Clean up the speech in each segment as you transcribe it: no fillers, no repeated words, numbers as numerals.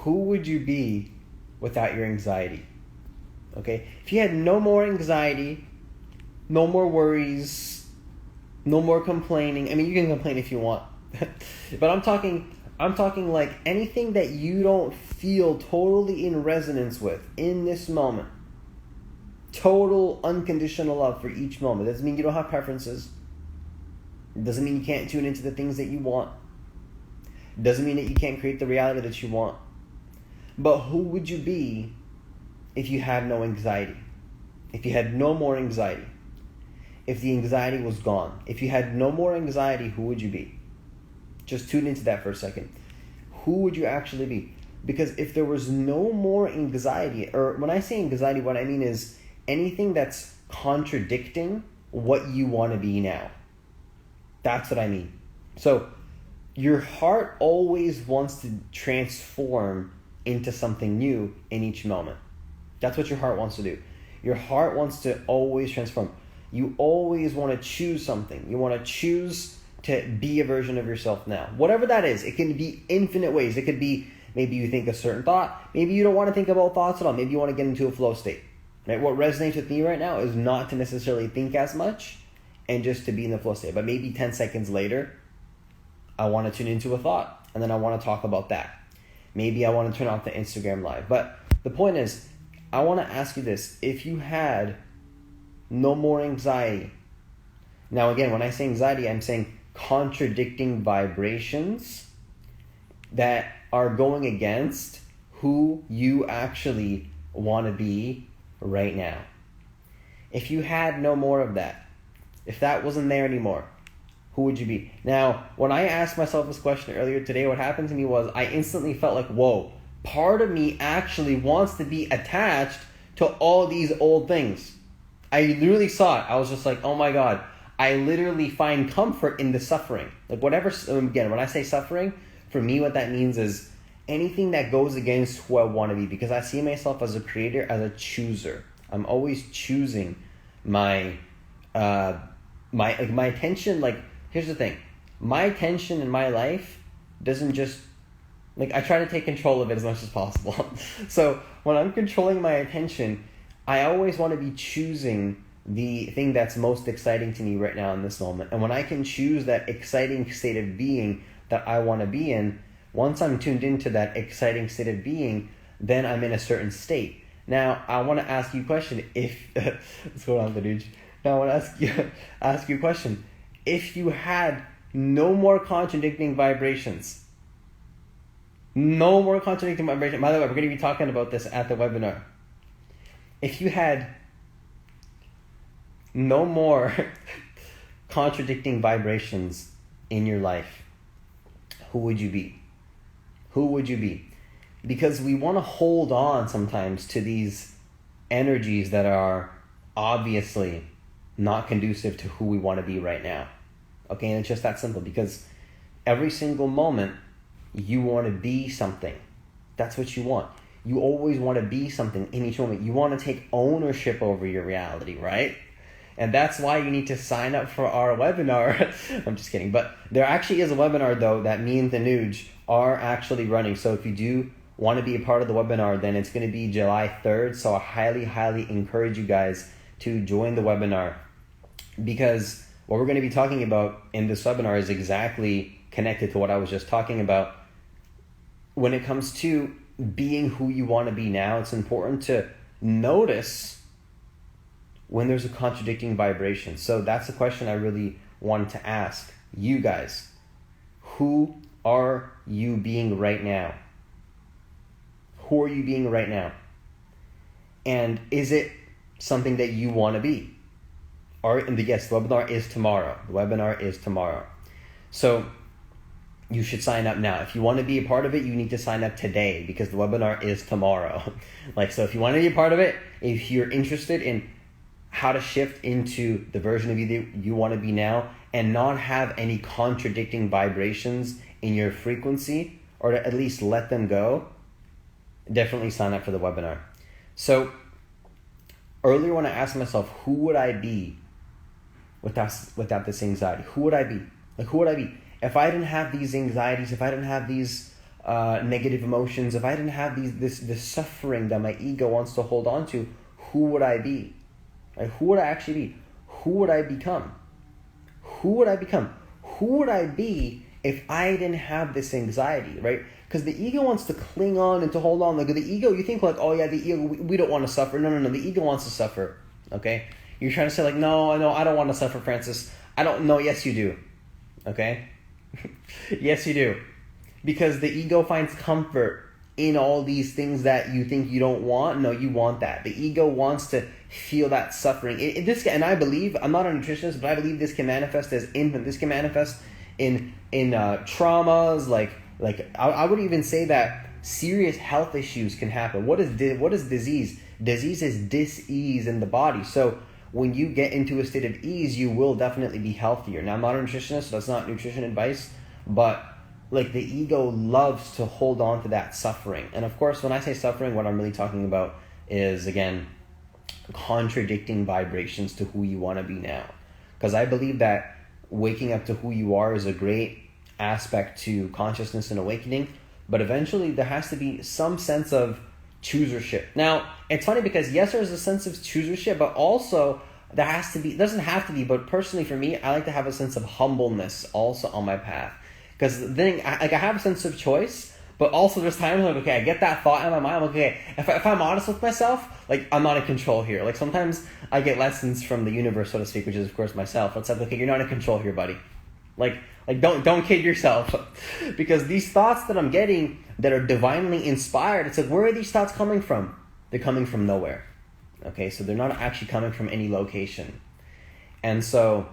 who would you be without your anxiety? Okay? If you had no more anxiety, no more worries, no more complaining. I mean, you can complain if you want. But I'm talking like anything that you don't feel totally in resonance with in this moment. Total unconditional love for each moment. Doesn't mean you don't have preferences. It doesn't mean you can't tune into the things that you want. It doesn't mean that you can't create the reality that you want. But who would you be if you had no anxiety? If you had no more anxiety? If the anxiety was gone? If you had no more anxiety, who would you be? Just tune into that for a second. Who would you actually be? Because if there was no more anxiety, or when I say anxiety, what I mean is anything that's contradicting what you want to be now. That's what I mean. So your heart always wants to transform into something new in each moment. That's what your heart wants to do. Your heart wants to always transform. You always want to choose something. You want to choose to be a version of yourself now. Whatever that is, it can be infinite ways. It could be maybe you think a certain thought. Maybe you don't want to think about thoughts at all. Maybe you want to get into a flow state. Right? What resonates with me right now is not to necessarily think as much and just to be in the flow state. But maybe 10 seconds later, I want to tune into a thought and then I want to talk about that. Maybe I want to turn off the Instagram live. But the point is, I want to ask you this. If you had no more anxiety. Now again, when I say anxiety, I'm saying contradicting vibrations that are going against who you actually want to be right now. If you had no more of that, if that wasn't there anymore, who would you be? Now, when I asked myself this question earlier today, what happened to me was I instantly felt like, whoa, part of me actually wants to be attached to all these old things. I literally saw it. I was just like, oh my God, I literally find comfort in the suffering. Like whatever, again, when I say suffering, for me what that means is anything that goes against who I want to be, because I see myself as a creator, as a chooser. I'm always choosing my attention. Like, here's the thing. My attention in my life doesn't just, like, I try to take control of it as much as possible. So when I'm controlling my attention, I always want to be choosing the thing that's most exciting to me right now in this moment. And when I can choose that exciting state of being that I want to be in, once I'm tuned into that exciting state of being, then I'm in a certain state. Now, I want to ask you a question. What's going on, dude? Now, I want to ask you a question. If you had no more contradicting vibrations, no more contradicting vibrations. By the way, we're going to be talking about this at the webinar. If you had no more contradicting vibrations in your life, who would you be? Who would you be? Because we want to hold on sometimes to these energies that are obviously not conducive to who we want to be right now. Okay, and it's just that simple, because every single moment you want to be something. That's what you want. You always want to be something in each moment. You want to take ownership over your reality, right? And that's why you need to sign up for our webinar. I'm just kidding. But there actually is a webinar, though, that me and Tanuj are actually running. So if you do want to be a part of the webinar, then it's going to be July 3rd. So I highly, highly encourage you guys to join the webinar, because what we're going to be talking about in this webinar is exactly connected to what I was just talking about. When it comes to being who you want to be now, it's important to notice when there's a contradicting vibration. So that's the question I really wanted to ask you guys. Who are you being right now? Who are you being right now? And is it something that you want to be? Yes, the webinar is tomorrow. The webinar is tomorrow. So you should sign up now. If you want to be a part of it, you need to sign up today, because the webinar is tomorrow. So if you want to be a part of it, if you're interested in how to shift into the version of you that you want to be now and not have any contradicting vibrations in your frequency, or to at least let them go, definitely sign up for the webinar. So earlier when I asked myself, who would I be without this anxiety? Who would I be? Like, who would I be? If I didn't have these anxieties, if I didn't have these negative emotions, if I didn't have this suffering that my ego wants to hold on to, who would I be? Right? Who would I actually be? Who would I become? Who would I become? Who would I be if I didn't have this anxiety, right? Because the ego wants to cling on and to hold on. Like the ego, you think like, oh yeah, the ego, we don't want to suffer. No. The ego wants to suffer, okay? You're trying to say like, no, I don't want to suffer, Francis. I don't know. Yes, you do, okay? Yes, you do. Because the ego finds comfort in all these things that you think you don't want. No, you want that. The ego wants to feel that suffering. And I believe, I'm not a nutritionist, but I believe this can manifest as infant. This can manifest in traumas. Like I would even say that serious health issues can happen. What is disease? Disease is dis-ease in the body. So when you get into a state of ease, you will definitely be healthier. Now, I'm not a nutritionist, so that's not nutrition advice, but like the ego loves to hold on to that suffering. And of course, when I say suffering, what I'm really talking about is, again, contradicting vibrations to who you want to be now. Because I believe that waking up to who you are is a great aspect to consciousness and awakening, but eventually there has to be some sense of choosership. Now, it's funny because yes, there's a sense of choosership, but also there has to be, it doesn't have to be, but personally for me, I like to have a sense of humbleness also on my path. Because then I have a sense of choice, but also there's times like, okay, I get that thought in my mind, I'm like, okay, if I'm honest with myself, like I'm not in control here. Like sometimes I get lessons from the universe, so to speak, which is of course myself. It's like, okay, you're not in control here, buddy. Like don't kid yourself. Because these thoughts that I'm getting that are divinely inspired, it's like, where are these thoughts coming from? They're coming from nowhere. Okay, so they're not actually coming from any location. And so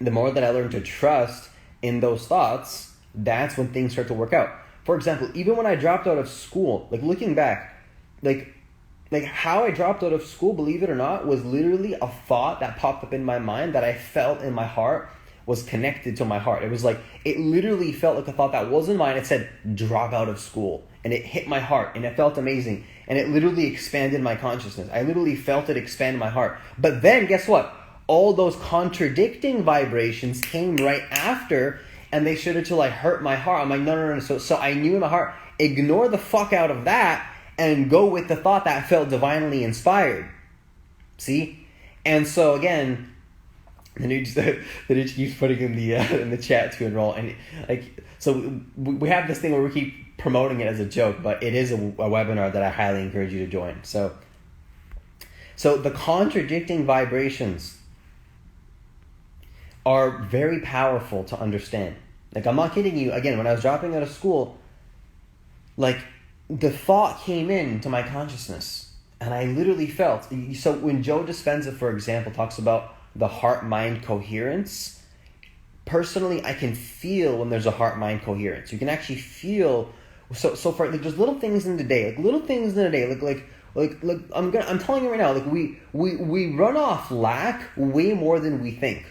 the more that I learn to trust in those thoughts, that's when things start to work out. For example, even when I dropped out of school, like looking back, like how I dropped out of school, believe it or not, was literally a thought that popped up in my mind that I felt in my heart was connected to my heart. It was like, it literally felt like a thought that wasn't mine. It said, drop out of school. And it hit my heart and it felt amazing. And it literally expanded my consciousness. I literally felt it expand my heart. But then guess what? All those contradicting vibrations came right after, and they started to like hurt my heart. I'm like, no. So I knew in my heart, ignore the fuck out of that and go with the thought that felt divinely inspired. See? And so again, the dude keeps putting in the chat to enroll, and like, so we have this thing where we keep promoting it as a joke, but it is a webinar that I highly encourage you to join. So the contradicting vibrations are very powerful to understand. Like, I'm not kidding you. Again, when I was dropping out of school, like, the thought came into my consciousness, and I literally felt. So when Joe Dispenza, for example, talks about the heart-mind coherence, personally, I can feel when there's a heart-mind coherence. You can actually feel. So for like, there's little things in the day, like I'm telling you right now, like we run off lack way more than we think.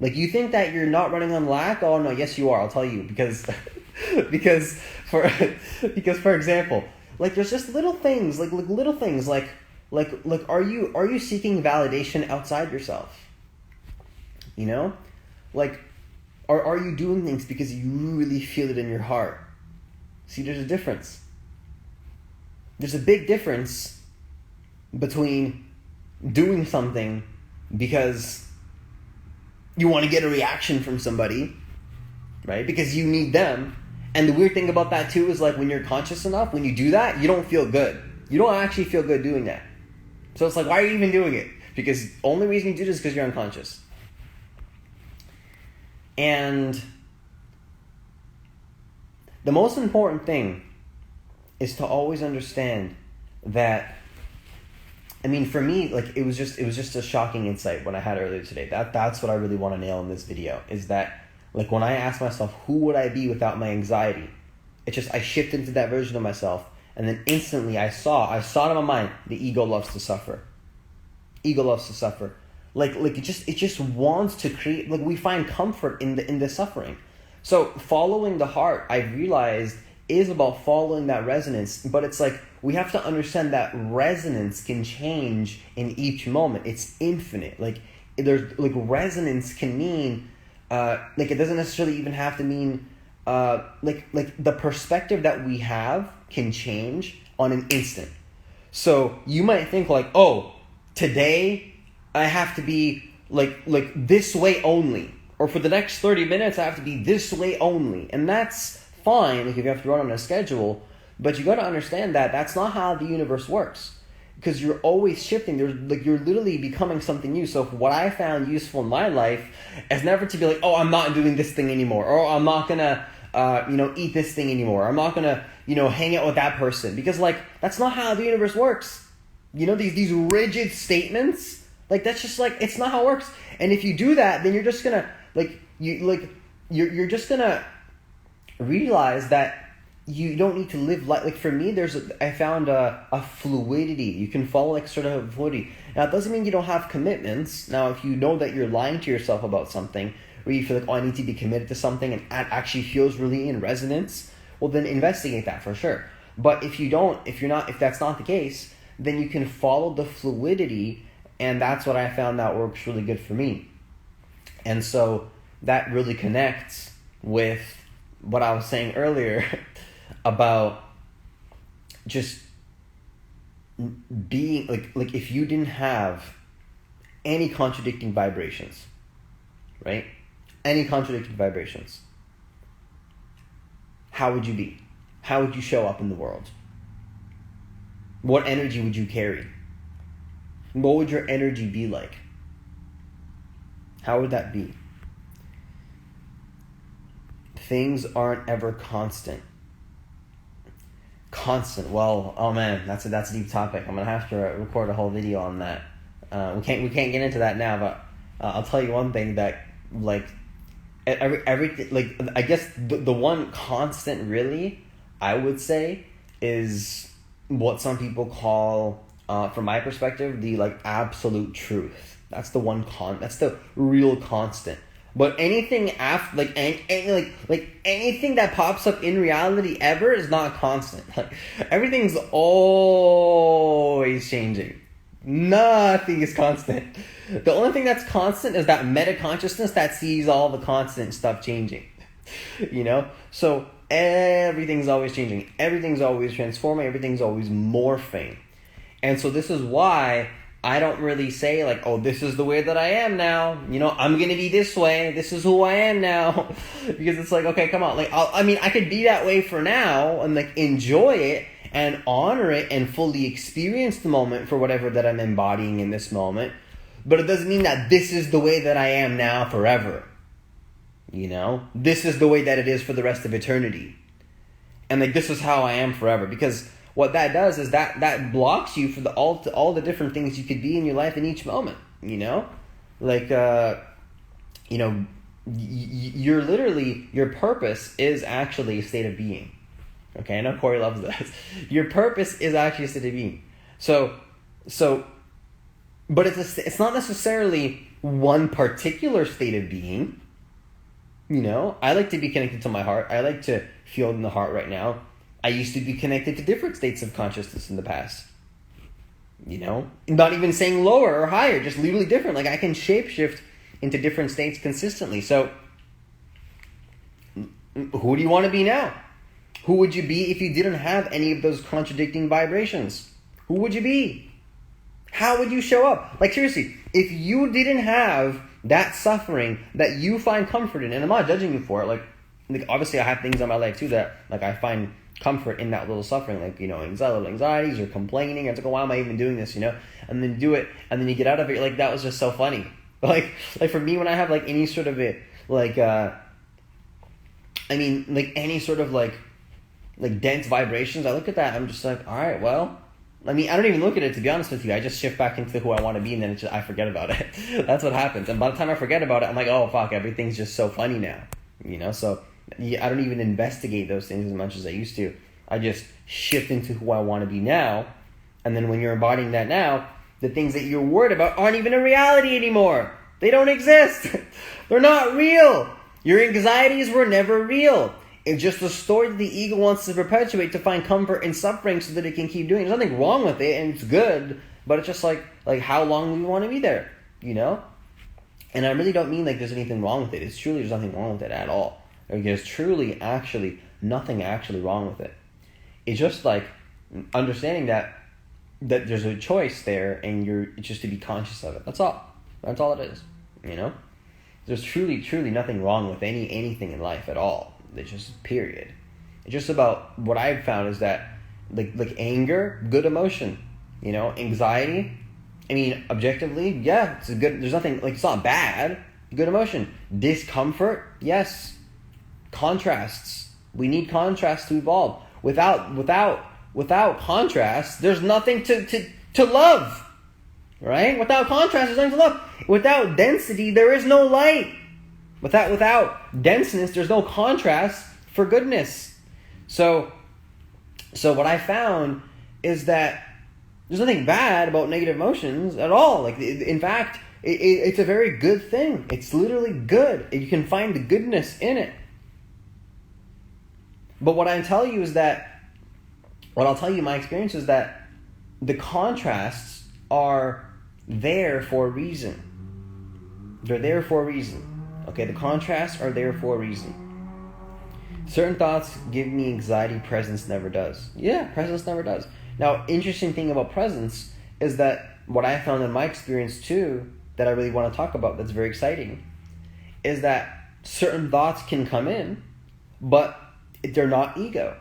Like, you think that you're not running on lack? Oh no, yes you are. I'll tell you, because for example, like there's just little things, like are you seeking validation outside yourself? You know, like are you doing things because you really feel it in your heart? See, there's a difference. There's a big difference between doing something because you want to get a reaction from somebody, right? Because you need them. And the weird thing about that too is, like, when you're conscious enough, when you do that, you don't feel good. You don't actually feel good doing that. So it's like, why are you even doing it? Because the only reason you do this is because you're unconscious. And the most important thing is to always understand that, I mean, for me, like, it was just a shocking insight when I had earlier today. That's what I really want to nail in this video, is that, like, when I asked myself, who would I be without my anxiety? It's just, I shifted into that version of myself, and then instantly I saw it in my mind, the ego loves to suffer. Ego loves to suffer. Like it just wants to create, like, we find comfort in the suffering. So following the heart, I realized, is about following that resonance, but it's like, we have to understand that resonance can change in each moment. It's infinite. Like, there's, like, resonance can mean, like, it doesn't necessarily even have to mean like the perspective that we have can change on an instant. So you might think like, oh, today I have to be like this way only, or for the next 30 minutes I have to be this way only, and that's fine if you have to run on a schedule. But you got to understand that that's not how the universe works, because you're always shifting. You're literally becoming something new. So what I found useful in my life is never to be like, oh, I'm not doing this thing anymore, or I'm not gonna eat this thing anymore. I'm not gonna hang out with that person, because like that's not how the universe works. These rigid statements, like that's just like it's not how it works. And if you do that, then you're just gonna you're just gonna realize that you don't need to live like for me, I found a fluidity. You can follow like sort of fluidity. Now it doesn't mean you don't have commitments. Now if you know that you're lying to yourself about something, or you feel like, oh, I need to be committed to something, and it actually feels really in resonance, well then investigate that for sure. But if that's not the case, then you can follow the fluidity, and that's what I found that works really good for me. And so that really connects with what I was saying earlier about just being like if you didn't have any contradicting vibrations, right? Any contradicting vibrations, how would you be? How would you show up in the world? What energy would you carry? What would your energy be like? How would that be? Things aren't ever constant. Well, oh man, that's a deep topic. I'm gonna have to record a whole video on that. We can't get into that now, but I'll tell you one thing that like everything, like I guess the one constant really I would say is what some people call, from my perspective, the like absolute truth. That's the one that's the real constant. But anything after, like anything that pops up in reality ever is not constant. Like everything's always changing. Nothing is constant. The only thing that's constant is that meta consciousness that sees all the constant stuff changing. So everything's always changing. Everything's always transforming. Everything's always morphing. And so this is why I don't really say like, oh, this is the way that I am now. I'm going to be this way. This is who I am now. Because it's like, okay, come on. Like, I could be that way for now and like enjoy it and honor it and fully experience the moment for whatever that I'm embodying in this moment. But it doesn't mean that this is the way that I am now forever. This is the way that it is for the rest of eternity. And like, this is how I am forever. Because what that does is that blocks you for all the different things you could be in your life in each moment. Like you're literally, your purpose is actually a state of being. Okay, I know Corey loves this. Your purpose is actually a state of being. So, but it's not necessarily one particular state of being. I like to be connected to my heart. I like to feel in the heart right now. I used to be connected to different states of consciousness in the past. Not even saying lower or higher, just literally different. Like I can shapeshift into different states consistently. So, who do you want to be now? Who would you be if you didn't have any of those contradicting vibrations? Who would you be? How would you show up? Like seriously, if you didn't have that suffering that you find comfort in, and I'm not judging you for it, like obviously I have things in my life too that like I find comfort in that little suffering, like little anxieties or complaining. It's like, oh, why am I even doing this? And then do it, and then you get out of it. Like that was just so funny. Like for me, when I have like any sort of it, like any sort of like dense vibrations, I look at that. I'm just like, all right, well, I don't even look at it, to be honest with you. I just shift back into who I want to be, and then I forget about it. That's what happens. And by the time I forget about it, I'm like, oh fuck, everything's just so funny now. So. Yeah, I don't even investigate those things as much as I used to. I just shift into who I want to be now. And then when you're embodying that now, the things that you're worried about aren't even a reality anymore. They don't exist. They're not real. Your anxieties were never real. It's just a story that the ego wants to perpetuate to find comfort in suffering so that it can keep doing it. There's nothing wrong with it, and it's good. But it's just like how long do we want to be there? And I really don't mean like there's anything wrong with it. It's truly there's nothing wrong with it at all. There's truly, actually, nothing actually wrong with it. It's just like understanding that there's a choice there, and it's just to be conscious of it. That's all. That's all it is. You know, there's truly nothing wrong with anything in life at all. It's just period. It's just about what I've found is that like anger, good emotion. You know, anxiety. I mean, objectively, yeah, it's a good. There's nothing it's not bad. Good emotion. Discomfort, yes. Contrasts. We need contrasts to evolve. Without contrast, there's nothing to love. Right? Without contrast, there's nothing to love. Without density, there is no light. Without denseness, there's no contrast for goodness. So what I found is that there's nothing bad about negative emotions at all. In fact, it's a very good thing. It's literally good. You can find the goodness in it. But what I'll tell you, my experience is that the contrasts are there for a reason. They're there for a reason. Okay, the contrasts are there for a reason. Certain thoughts give me anxiety, presence never does. Yeah, presence never does. Now, interesting thing about presence is that what I found in my experience too, that I really want to talk about, that's very exciting, is that certain thoughts can come in, but they're not ego.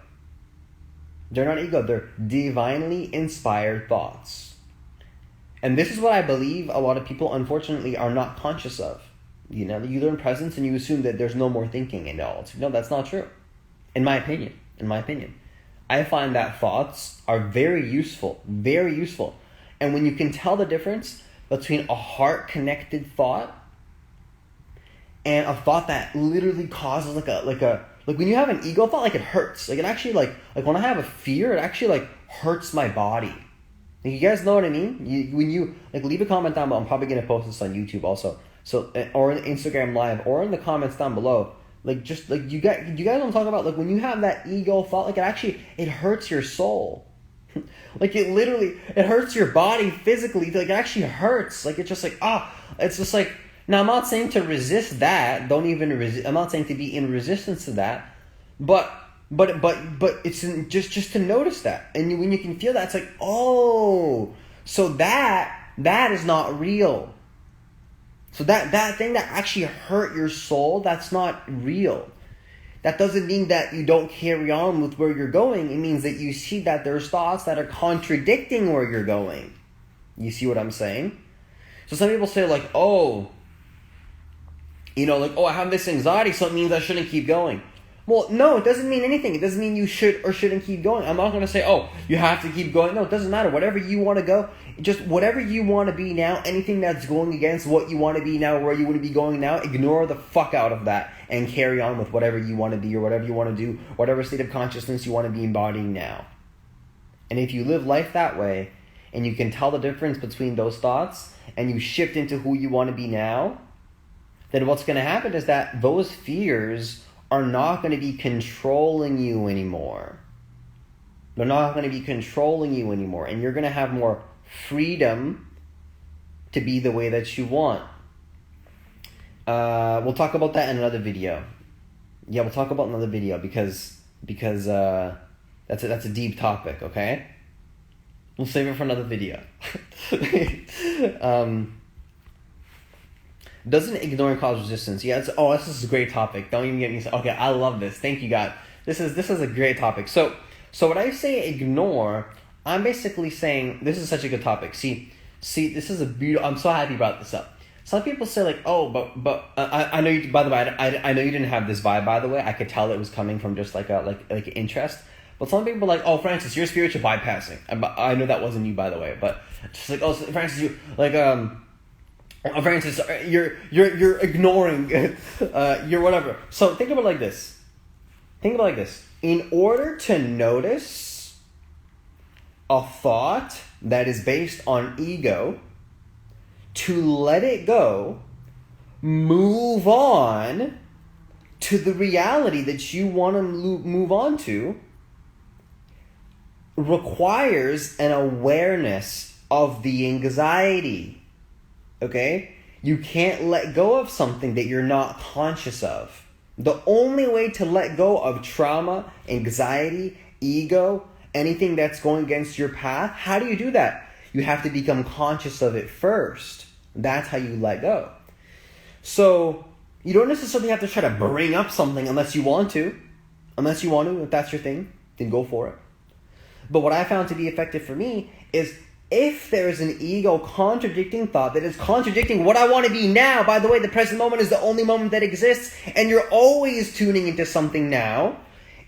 They're not ego. They're divinely inspired thoughts. And this is what I believe a lot of people, unfortunately, are not conscious of. You know, you learn presence and you assume that there's no more thinking in all. No, that's not true. In my opinion. I find that thoughts are very useful. Very useful. And when you can tell the difference between a heart-connected thought and a thought that literally causes like when you have an ego thought, it hurts. It actually like when I have a fear, it actually hurts my body. You guys know what I mean? When you leave a comment down below. I'm probably gonna post this on YouTube also. So or in Instagram Live or in the comments down below. You guys want to talk about when you have that ego thought, it hurts your soul. It hurts your body physically. It actually hurts. It's just it's just now I'm not saying to resist that. Don't even resist. I'm not saying to be in resistance to that. But it's just to notice that. And when you can feel that, it's oh, so that is not real. So that thing that actually hurt your soul, that's not real. That doesn't mean that you don't carry on with where you're going. It means that you see that there's thoughts that are contradicting where you're going. You see what I'm saying? So some people say oh, I have this anxiety, so it means I shouldn't keep going. Well, no, it doesn't mean anything. It doesn't mean you should or shouldn't keep going. I'm not going to say, oh, you have to keep going. No, it doesn't matter. Whatever you want to go, just whatever you want to be now, anything that's going against what you want to be now, where you want to be going now, ignore the fuck out of that and carry on with whatever you want to be or whatever you want to do, whatever state of consciousness you want to be embodying now. And if you live life that way and you can tell the difference between those thoughts and you shift into who you want to be now, then what's going to happen is that those fears are not going to be controlling you anymore. They're not going to be controlling you anymore. And you're going to have more freedom to be the way that you want. We'll talk about that in another video. Yeah, we'll talk about another video because that's a deep topic, okay? We'll save it for another video. Doesn't ignoring cause resistance? Yeah, this is a great topic. Don't even get me started. Okay, I love this. Thank you, God. This is a great topic. So when I say ignore, I'm basically saying this is such a good topic. See, this is a beautiful. I'm so happy you brought this up. Some people say but I know you. By the way, I know you didn't have this vibe. By the way, I could tell it was coming from just like interest. But some people are oh, Francis, you're spiritual bypassing. I know that wasn't you, by the way. But just oh, Francis, you Francis, you're ignoring, you're whatever. So think about it like this. In order to notice a thought that is based on ego, to let it go, move on to the reality that you want to move on to, requires an awareness of the anxiety. Okay? You can't let go of something that you're not conscious of. The only way to let go of trauma, anxiety, ego, anything that's going against your path, how do you do that? You have to become conscious of it first. That's how you let go. So you don't necessarily have to try to bring up something unless you want to. If that's your thing, then go for it. But what I found to be effective for me is if there is an ego contradicting thought that is contradicting what I want to be now. By the way, the present moment is the only moment that exists, and you're always tuning into something now.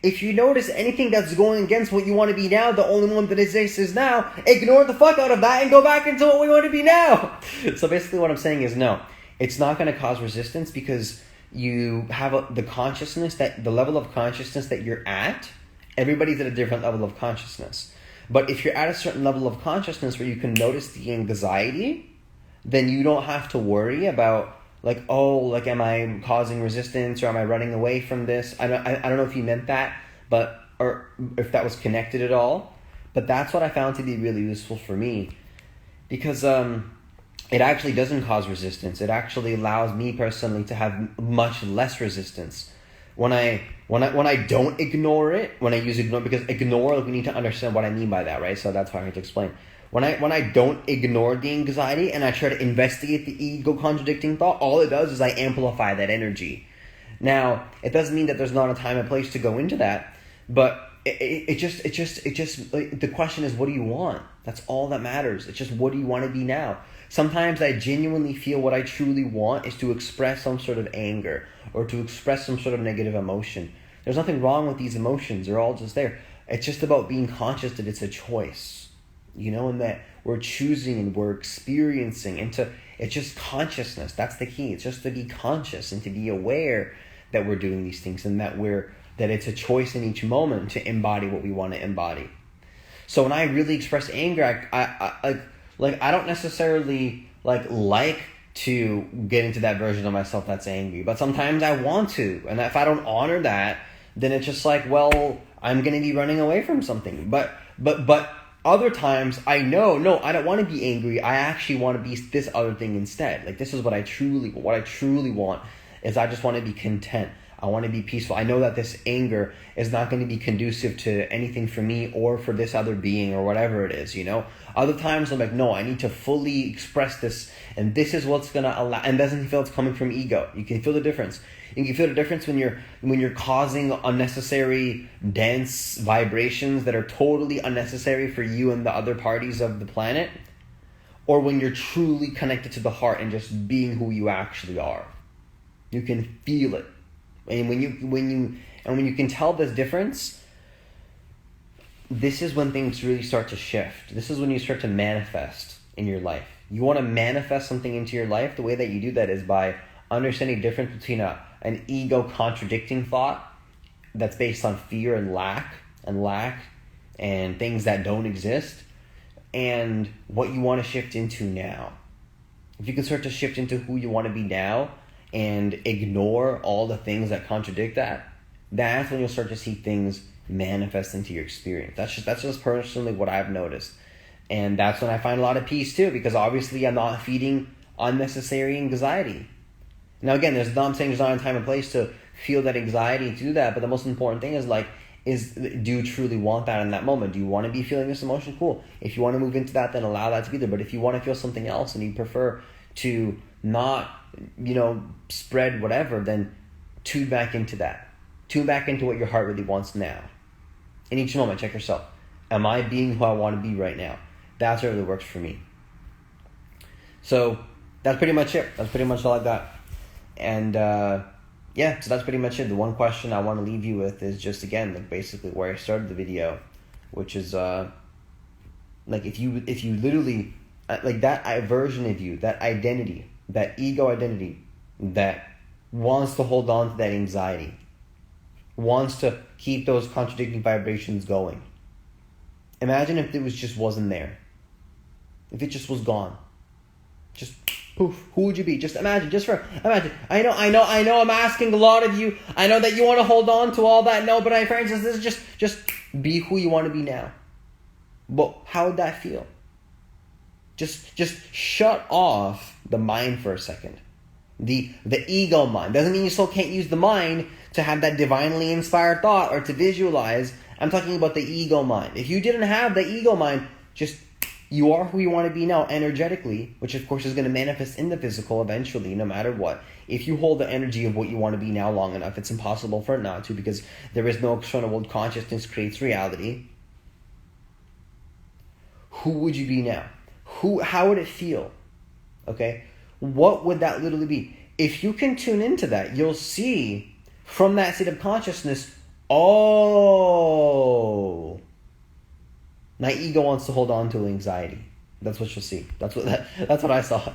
If you notice anything that's going against what you want to be now, the only moment that exists is now, ignore the fuck out of that and go back into what we want to be now. So basically what I'm saying is no, it's not going to cause resistance because you have the consciousness, that the level of consciousness that you're at, everybody's at a different level of consciousness. But if you're at a certain level of consciousness where you can notice the anxiety, then you don't have to worry about like, oh, like, am I causing resistance or am I running away from this? I don't know if you meant that, but or if that was connected at all. But that's what I found to be really useful for me, because it actually doesn't cause resistance. It actually allows me personally to have much less resistance. When I don't ignore it, when I use ignore, because ignore, we need to understand what I mean by that, right? So that's why I have to explain. When I don't ignore the anxiety and I try to investigate the ego contradicting thought, all it does is I amplify that energy. Now, it doesn't mean that there's not a time and place to go into that, but it just like, the question is, what do you want? That's all that matters. It's just, what do you want to be now? Sometimes I genuinely feel what I truly want is to express some sort of anger or to express some sort of negative emotion. There's nothing wrong with these emotions. They're all just there. It's just about being conscious that it's a choice, you know, and that we're choosing and we're experiencing. It's just consciousness. That's the key. It's just to be conscious and to be aware that we're doing these things and that it's a choice in each moment to embody what we want to embody. So when I really express anger, I don't necessarily like to get into that version of myself that's angry, but sometimes I want to, and if I don't honor that, then it's just like, well, I'm going to be running away from something. But other times I know, no, I don't want to be angry. I actually want to be this other thing instead. Like, this is what I truly want is I just want to be content. I want to be peaceful. I know that this anger is not going to be conducive to anything for me or for this other being or whatever it is, you know. Other times I'm like, no, I need to fully express this, and this is what's going to allow, and doesn't feel it's coming from ego. You can feel the difference. You can feel the difference when you're causing unnecessary dense vibrations that are totally unnecessary for you and the other parties of the planet, or when you're truly connected to the heart and just being who you actually are. You can feel it. And when you can tell this difference, this is when things really start to shift. This is when you start to manifest in your life. You want to manifest something into your life. The way that you do that is by understanding the difference between an ego contradicting thought that's based on fear and lack and things that don't exist, and what you want to shift into now. If you can start to shift into who you want to be now and ignore all the things that contradict that, that's when you'll start to see things manifest into your experience. That's just personally what I've noticed. And that's when I find a lot of peace too, because obviously I'm not feeding unnecessary anxiety. Now again, I'm saying there's not a time and place to feel that anxiety, to do that, but the most important thing is do you truly want that in that moment? Do you want to be feeling this emotion? Cool. If you want to move into that, then allow that to be there. But if you want to feel something else and you prefer to not, spread whatever, then tune back into that. Tune back into what your heart really wants now. In each moment, check yourself. Am I being who I want to be right now? That's what really works for me. So that's pretty much it. That's pretty much all I got. And so that's pretty much it. The one question I want to leave you with is just, again, basically where I started the video, which is if you literally that version of you, that identity, that ego identity that wants to hold on to that anxiety, wants to keep those contradicting vibrations going. Imagine if it wasn't there. If it just was gone. Just poof, who would you be? Just imagine. I know I'm asking a lot of you. I know that you want to hold on to all that. No, but my friends, this is just be who you want to be now. But how would that feel? Just shut off the mind for a second. The ego mind. Doesn't mean you still can't use the mind. to have that divinely inspired thought or to visualize. I'm talking about the ego mind. If you didn't have the ego mind, just you are who you want to be now energetically, which of course is going to manifest in the physical eventually, no matter what. If you hold the energy of what you want to be now long enough, it's impossible for it not to, because there is no external world. Consciousness creates reality. Who would you be now? How would it feel? Okay? What would that literally be? If you can tune into that, you'll see from that state of consciousness, oh, my ego wants to hold on to anxiety. That's what you'll see. That's what I saw.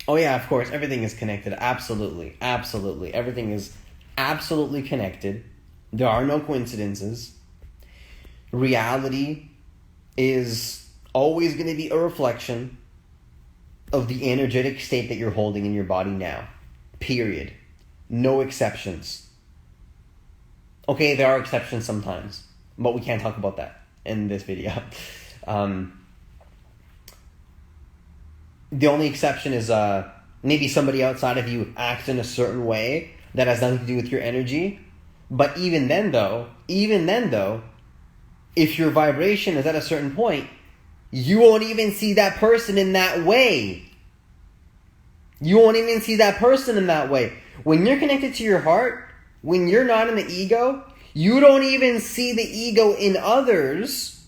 Oh yeah, of course, everything is connected. Absolutely. Absolutely. Everything is absolutely connected. There are no coincidences. Reality is always going to be a reflection of the energetic state that you're holding in your body now. Period. No exceptions. Okay, there are exceptions sometimes, but we can't talk about that in this video. The only exception is maybe somebody outside of you acts in a certain way that has nothing to do with your energy. But even then though, if your vibration is at a certain point, you won't even see that person in that way. You won't even see that person in that way. When you're connected to your heart, when you're not in the ego, you don't even see the ego in others.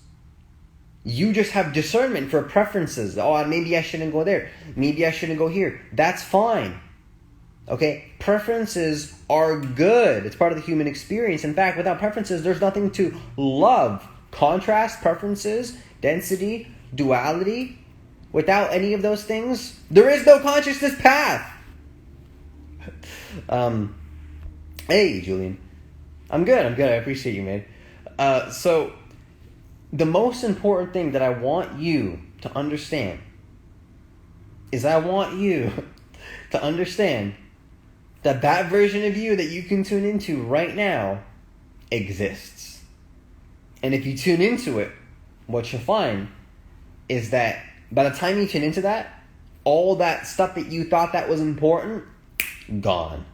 You just have discernment for preferences. Oh, maybe I shouldn't go there. Maybe I shouldn't go here. That's fine. Okay? Preferences are good. It's part of the human experience. In fact, without preferences, there's nothing to love. Contrast, preferences, density, duality. Without any of those things, there is no consciousness path. Hey, Julian. I'm good. I appreciate you, man. So, the most important thing that I want you to understand is I want you to understand that that version of you that you can tune into right now exists. And if you tune into it, what you'll find is that by the time you tune into that, all that stuff that you thought that was important, gone.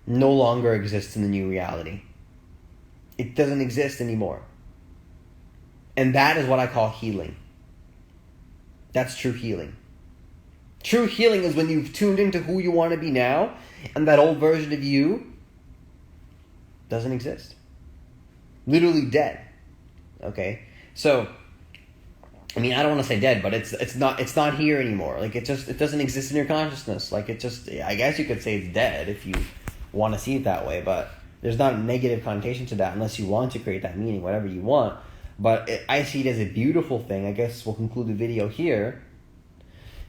No longer exists in the new reality. It doesn't exist anymore. And that is what I call healing. That's true healing. True healing is when you've tuned into who you want to be now, and that old version of you doesn't exist. Literally dead. Okay? So, I mean, I don't want to say dead, but it's not here anymore. Like, it doesn't exist in your consciousness. Like, I guess you could say it's dead if you want to see it that way, but there's not a negative connotation to that unless you want to create that meaning, whatever you want. But I see it as a beautiful thing. I guess we'll conclude the video here,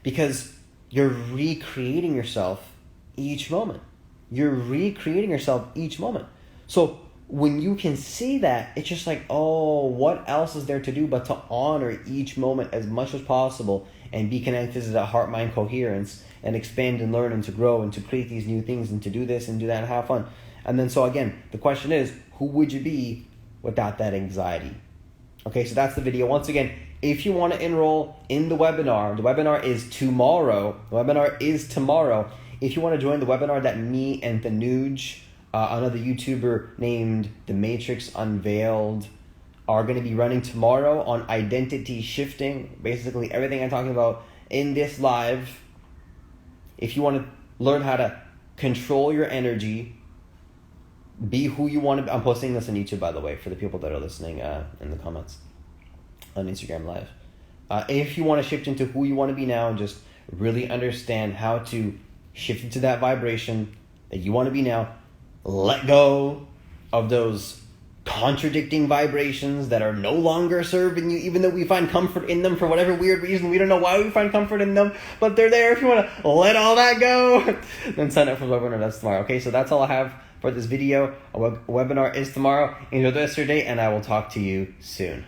because you're recreating yourself each moment. You're recreating yourself each moment. So when you can see that, it's just like, oh, what else is there to do but to honor each moment as much as possible and be connected to that heart-mind coherence and expand and learn and to grow and to create these new things and to do this and do that and have fun. And then so again, the question is, who would you be without that anxiety? Okay, so that's the video. Once again, if you want to enroll in the webinar is tomorrow. The webinar is tomorrow. If you want to join the webinar that me and Thanuj, another YouTuber named The Matrix Unveiled, are going to be running tomorrow on identity shifting. Basically everything I'm talking about in this live. If you want to learn how to control your energy, be who you want to be. I'm posting this on YouTube, by the way, for the people that are listening in the comments on Instagram Live. If you want to shift into who you want to be now and just really understand how to shift into that vibration that you want to be now, let go of those contradicting vibrations that are no longer serving you, even though we find comfort in them for whatever weird reason. We don't know why we find comfort in them, but they're there. If you want to let all that go, then sign up for the webinar. That's tomorrow. Okay, so that's all I have for this video. A webinar is tomorrow. Enjoy the rest of your day, and I will talk to you soon.